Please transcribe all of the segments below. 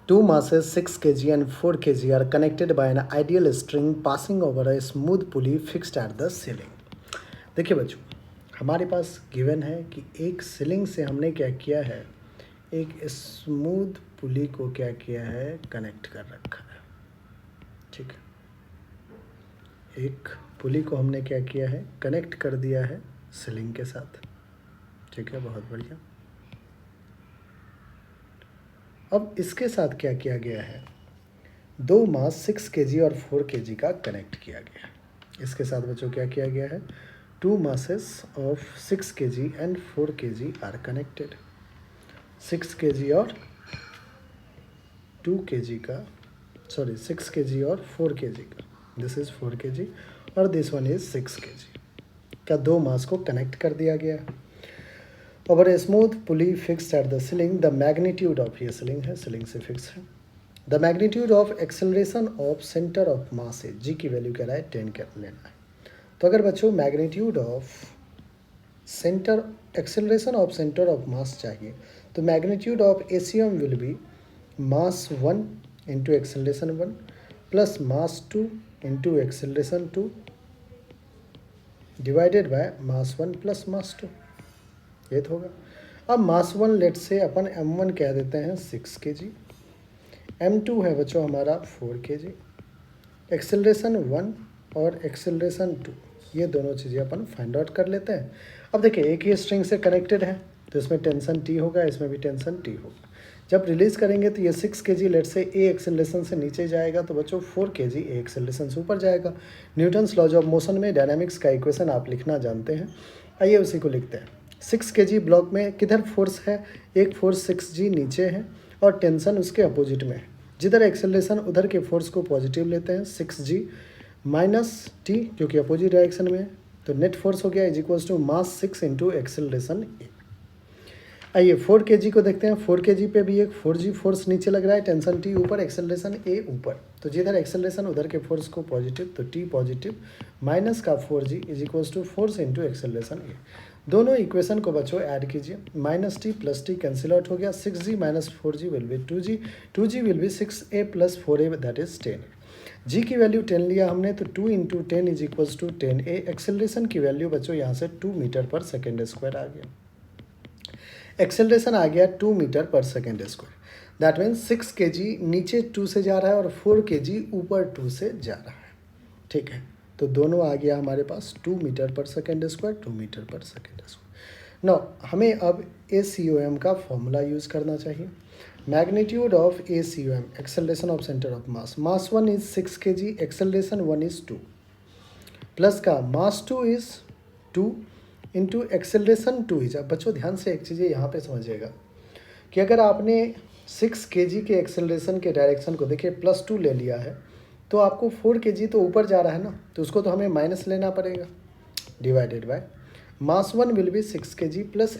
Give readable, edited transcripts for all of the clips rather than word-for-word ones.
Two masses 6 kg and 4 kg are connected by an ideal string passing over a smooth pulley fixed at the ceiling. देखिए बच्चों, हमारे पास given है कि एक ceiling से हमने क्या किया है, एक स्मूथ पुली को क्या किया है, कनेक्ट कर रखा है. ठीक है, एक पुली को हमने क्या किया है, कनेक्ट कर दिया है सीलिंग के साथ. ठीक है, बहुत बढ़िया. अब इसके साथ क्या किया गया है, दो मास 6 kg और 4 kg का कनेक्ट किया गया है. इसके साथ बच्चों क्या किया गया है, two masses of 6 kg and 4 kg are connected. 6 kg और 2 kg का, सॉरी 6 kg और 4 kg का, दिस इज 4 kg और दिस वन इज 6 kg का दो मास को कनेक्ट कर दिया गया है. over a smooth pulley fixed at the ceiling. The magnitude of ये ceiling है, ceiling से fix है. The magnitude of acceleration of center of mass है, g की वैल्यू क्या रहा है, 10 लेना है. तो अगर बच्चों magnitude of center acceleration of center of mass चाहिए तो magnitude of ACM will be mass 1 into acceleration 1 plus mass 2 into acceleration 2 divided by mass 1 plus mass 2. ये तो होगा. अब मास 1 लेट से अपन m1 कह देते हैं 6 kg, m2 है बच्चों हमारा 4 kg, एक्सेलरेशन 1 और एक्सेलरेशन 2, ये दोनों चीज़ें अपन फाइंड आउट कर लेते हैं. अब देखिए एक ही स्ट्रिंग से कनेक्टेड है तो इसमें टेंशन T होगा, इसमें भी टेंशन T होगा. जब रिलीज़ करेंगे तो ये 6 kg लेट से ए एक्सेलरेशन से नीचे जाएगा तो बच्चों 4 kg ए एक्सेलरेशन से ऊपर जाएगा. न्यूटन्स लॉज ऑफ मोशन में डायनामिक्स का इक्वेशन आप लिखना जानते हैं. आइए उसी को लिखते हैं. 6 kg ब्लॉक में किधर फोर्स है, एक फोर्स 6g नीचे है और टेंशन उसके अपोजिट में है. जिधर एक्सेलरेशन उधर के फोर्स को पॉजिटिव लेते हैं, 6g माइनस टी क्योंकि अपोजिट डायरेक्शन में है, तो नेट फोर्स हो गया is equals to mass 6 into acceleration a. आइए 4 kg को देखते हैं. 4 kg पे भी एक 4g फोर्स नीचे लग रहा है, टेंशन टी ऊपर, एक्सेलरेशन ए ऊपर. तो जिधर एक्सेलरेशन उधर के फोर्स को पॉजिटिव, तो टी पॉजिटिव माइनस का 4g is equals to force into acceleration a. दोनों इक्वेशन को बच्चों ऐड कीजिए, minus T plus T cancel out हो गया. 6g minus 4g will be 2g, 2g will be 6a plus 4a that is 10. g की value 10 लिया हमने तो 2 into 10 is equals to 10a. Acceleration की वैल्यू बच्चों यहाँ से 2 मीटर पर सेकेंड स्क्वायर आ गया. एक्सेलरेशन आ गया 2 metre per second square. That means 6 kg नीचे 2 से जा रहा है और 4 kg ऊपर 2 से जा रहा है. ठीक है, तो दोनों आ गया हमारे पास 2 metre per second square, 2 metre per second square. No हमें अब ACOM का फॉर्मूला यूज़ करना चाहिए. Magnitude of ACOM, acceleration of centre of mass. Mass 1 is 6 kg, acceleration 1 is 2 plus का मास 2 इज 2 इंटू एक्सेलरेशन 2 इज. अब बच्चों ध्यान से एक चीज़ यहाँ पे समझिएगा कि अगर आपने 6 kg के एक्सेलरेशन के डायरेक्शन को देखिए +2 ले लिया है तो आपको 4 kg तो ऊपर जा रहा है ना, तो उसको तो हमें माइनस लेना पड़ेगा, divided by mass 1 will be 6 kg plus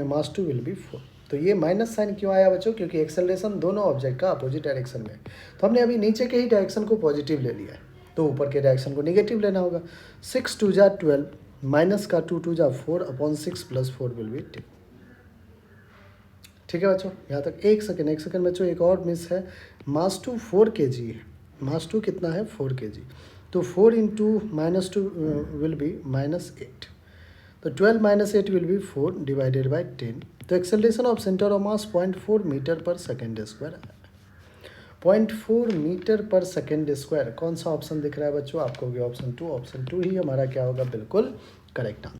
mass 2 will be 4. तो ये माइनस साइन क्यों आया बच्चों, क्योंकि एक्सेलरेशन दोनों ऑब्जेक्ट का अपोजिट डायरेक्शन में है. तो हमने अभी नीचे के ही डायरेक्शन को पॉजिटिव ले लिया है तो ऊपर के डायरेक्शन को नेगेटिव लेना होगा. 6 2 जा 12 माइनस का 2 2 जा 4 अपॉन 6 प्लस 4 विल बी 10. ठीक है बच्चों, यहाँ तक. एक सेकेंड बच्चों, एक और मिस है. मास 2 4 kg है, मास 2 कितना है 4 kg, तो 4 into minus 2 will be minus 8. तो 12 माइनस 8 विल बी 4 डिवाइडेड बाय 10. तो acceleration of centre of mass 0.4 metre per second square. 0.4 metre per second square. कौन सा ऑप्शन दिख रहा है बच्चों आपको? ऑप्शन 2. ऑप्शन 2 ही हमारा क्या होगा, बिल्कुल करेक्ट आंसर.